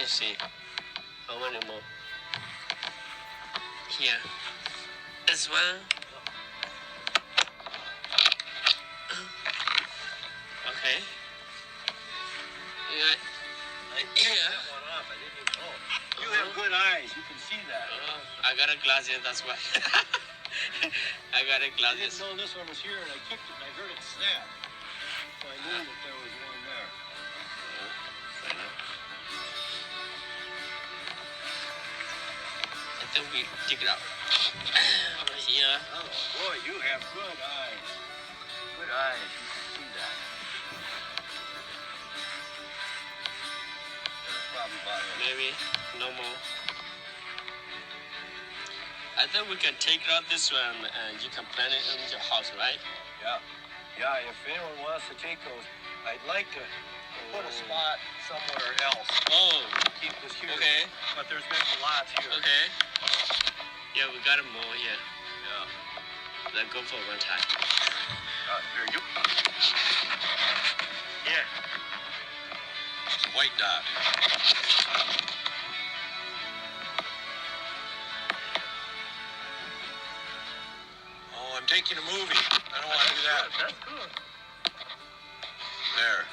me see. How many more? Here. This one. Okay. Yeah. I picked that one up. I didn't even know. You have good eyes. You can see that. I got a glasses, that's why. I got a I glasses. didn't know this one was here, and I kicked it, and I heard it snap. So I knew that there was one there. I think we dig it out. Over here. Oh, boy, you have good eyes. Good eyes. You can see that. That's probably about it. Maybe no more. I think we can take out this one and you can plant it in your house, right? Yeah. Yeah, if anyone wants to take those, I'd like to put a spot somewhere else. Oh, Keep this here. okay. But there's going to be lots here. Okay. Yeah, we got more here. Yeah. Let's go for one time. There you go. Yeah. It's a white dot. Oh, I'm taking a movie. I don't want to do that. That's good. There.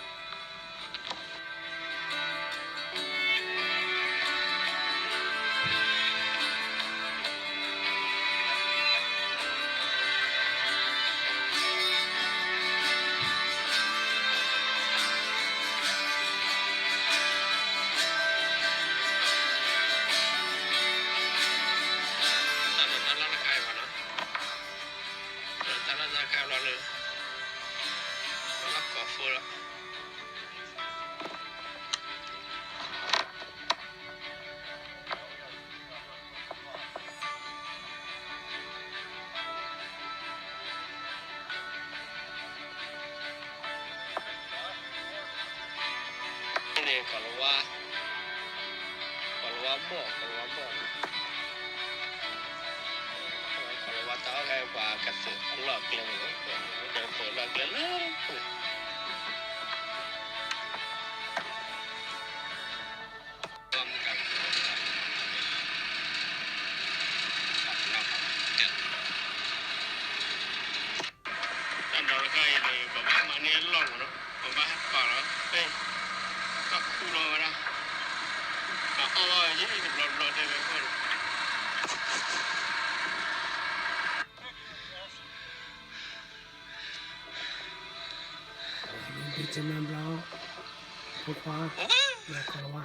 Kalau tahu kayak apa kasih log lagi. Dan orang kaya ni bapa mana log mana, bapa kalau tak kuno mana. Oh, jadi blog dia kan. Benjamin Blau, pourquoi la Coloa?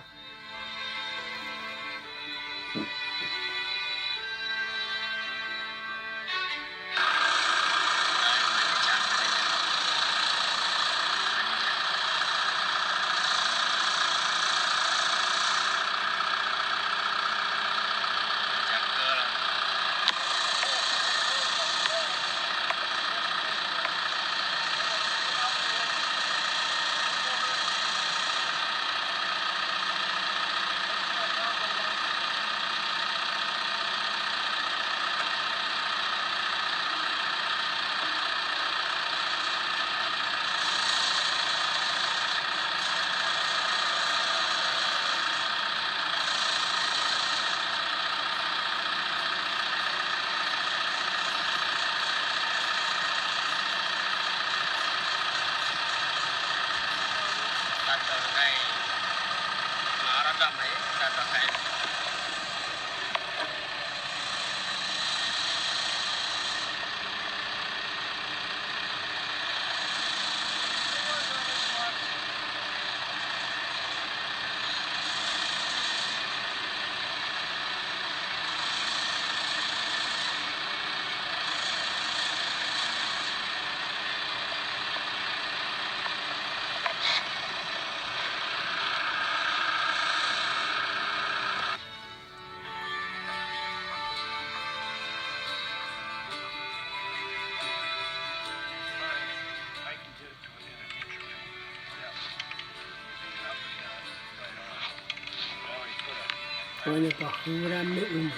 Pokoknya bahura meumna,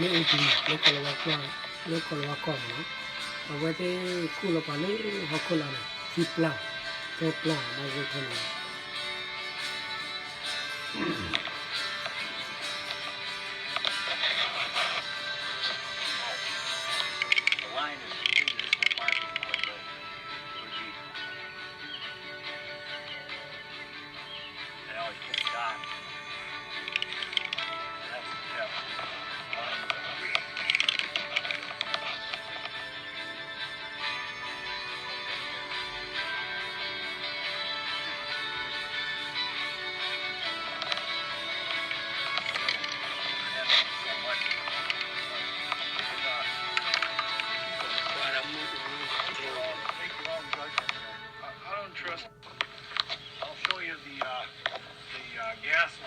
meupli, lokal wakon, awalnya kulo paling hakulan, kipla, kepla, macam tu.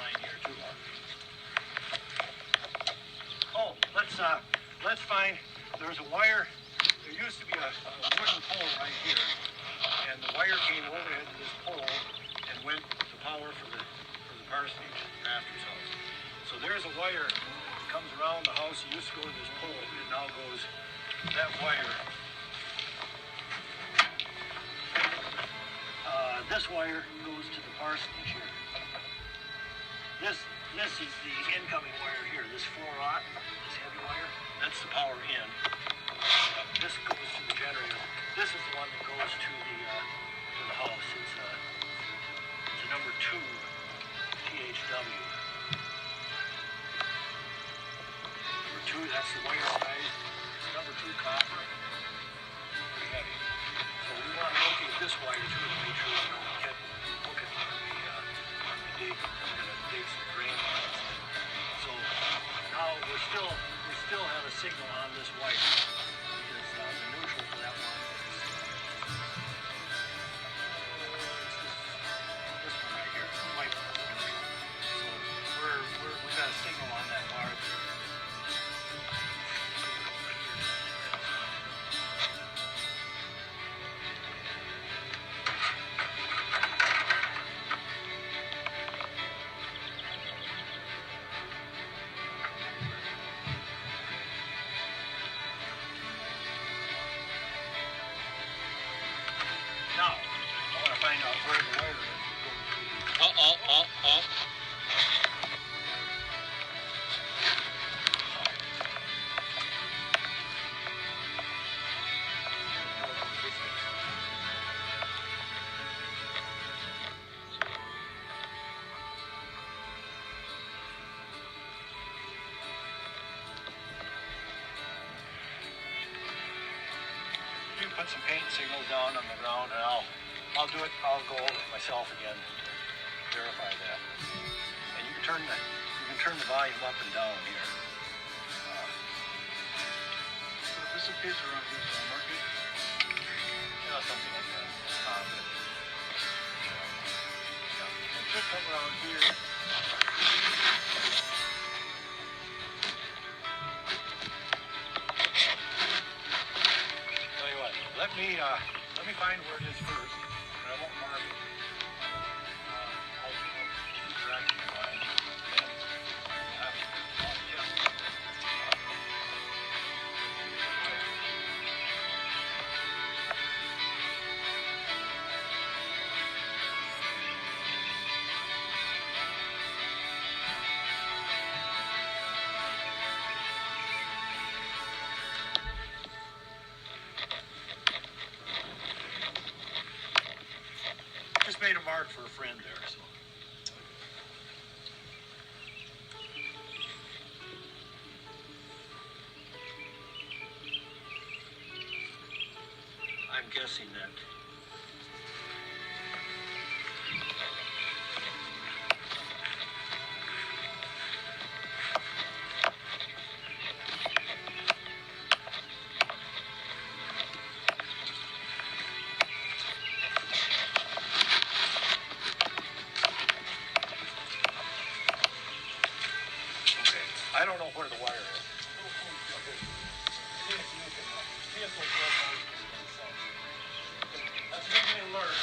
line here too. Oh, let's find. There's a wire. There used to be a wooden pole right here, and the wire came overhead to this pole and went to power for the parsonage, pastor's house. So there's a wire that comes around the house. It used to go to this pole. It now goes that wire. This wire goes to the parsonage here. This is the incoming wire here. This 4-aught, this heavy wire, that's the power in. This goes to the generator. This is the one that goes to the house. It's a number 2 THW. Number 2, that's the wire size. It's number 2 copper. Pretty heavy. So we want to locate this wire too to make sure we don't get hook it on the dig. We're going to dig some drain lines. So now we still have a signal on this wire because the neutral for that one is this one right here, the white one. So we got a signal on that bar there. Now, I want to find out where the wire is. You can put some paint signals down on the ground, and I'll do it. I'll go over it myself again to verify that. And you can turn the volume up and down here. This is a piece around here somewhere. Something like that. It should come around here. Tell you what, let me find where it is first, and I won't mark it. I'll keep tracking the line. Just made a mark for a friend there, so. I'm guessing that I don't know where the wire is. That's a good thing to learn.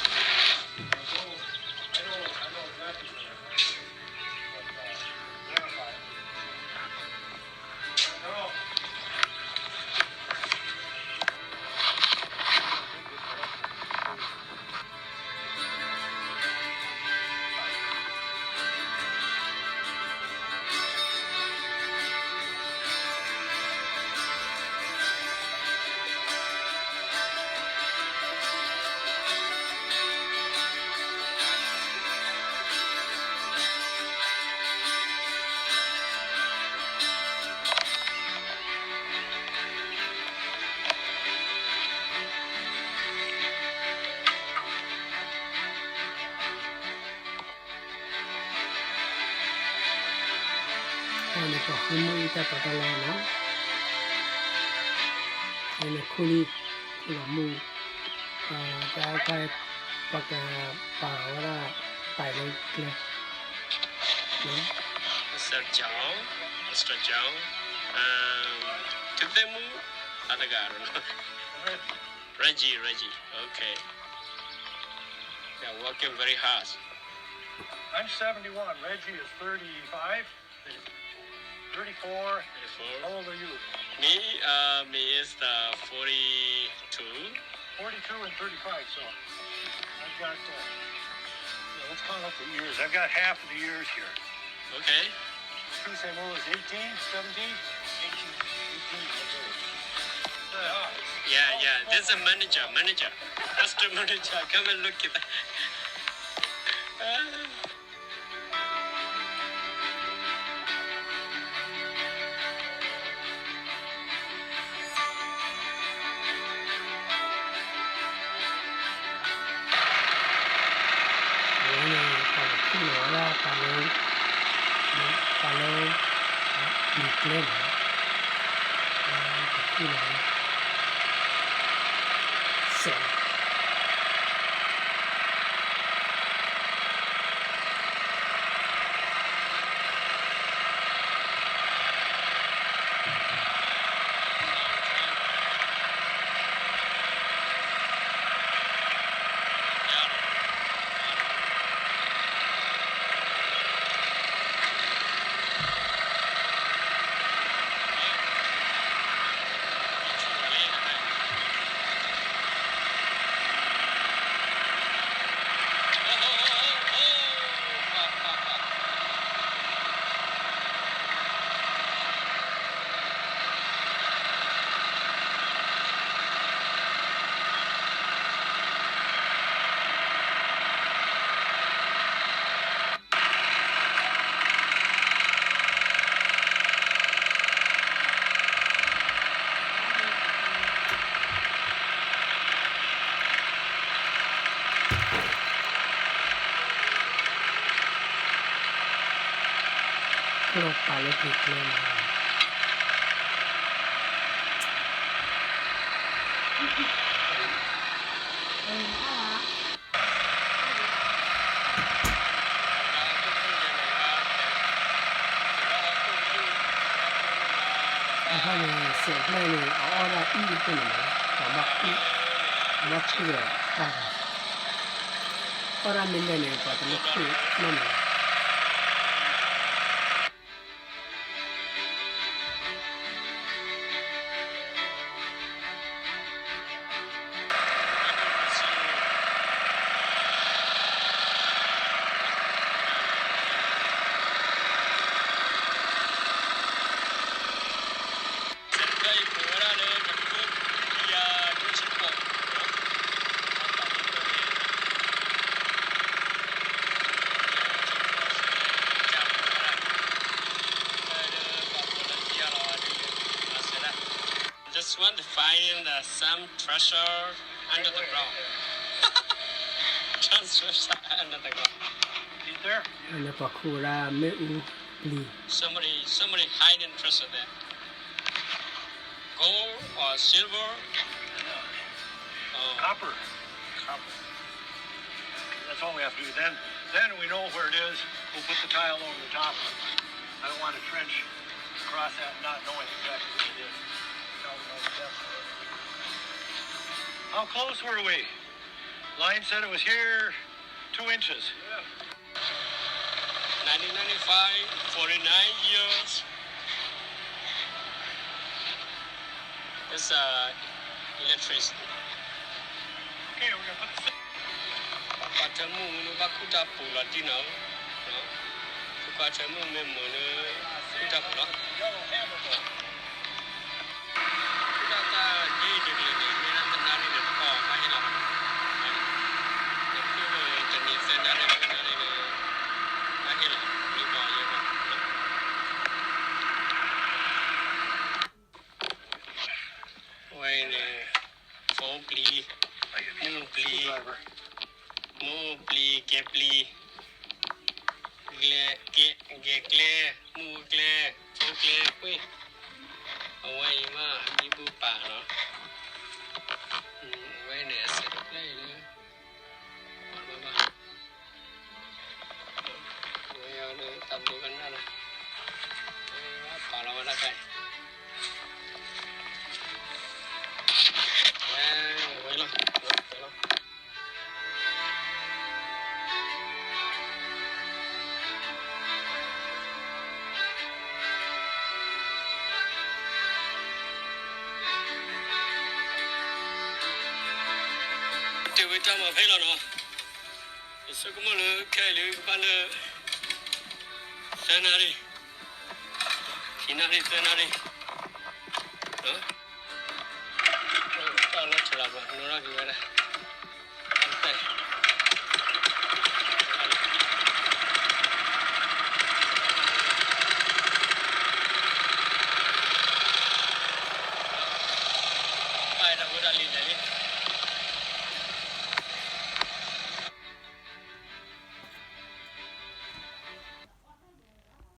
I know exactly where that wire is. But verify it. No. Ano pa, humulita pa talaga. Ano kuli mu kaya pag para tayo နော် Mr. John Tutemu Adagaro Reggie okay they're working very hard I'm 71. Reggie is 35. 34. How old are you? me is the 42 42 and 35. So I've got, let's count up the years. I've got half of the years here. okay Samuel is 18, 17? 18. yeah there's a manager master manager come and look at that ပါလုံးဒီကလေးနော်ဒီလိုဆက် Pero palo que tiene. Hãy subscribe cho kênh Ghiền Mì Gõ để không bỏ lỡ những video hấp dẫn Just want to find some treasure under the ground. Treasure under the ground. Eat there? Ano pa kura meu li. Somebody hiding treasure there. Gold or silver? Oh, Copper. That's all we have to do. Then we know where it is. We'll put the tile over the top. I don't want to trench across that not knowing exactly what it is. How close were we? Line said it was here 2 inches. 1995, 49 years. It's electricity. Okay, we're going to put the... Patamu no bakuta pula dino. No. Patamu memo no kuta pula. Yellow hammer ball. Kuta ta di ni na tanari ni ko ma hila. Ko tani senda ni ma hila ni ba ye ba. Wai ni phone please. Please. Driver. Mu pli ke pli ge clear mu clear phone clear quy away ma đi bu pa nó away nè sẽ play nữa còn ba away nó tầm được cái vậy luôn tiêu với trăm mà thấy là nó sao cũng mà lỡ cái lỡ ban lỡ tên nào đi khi nào đi tên nào đi đó nó chả là nó ra cái này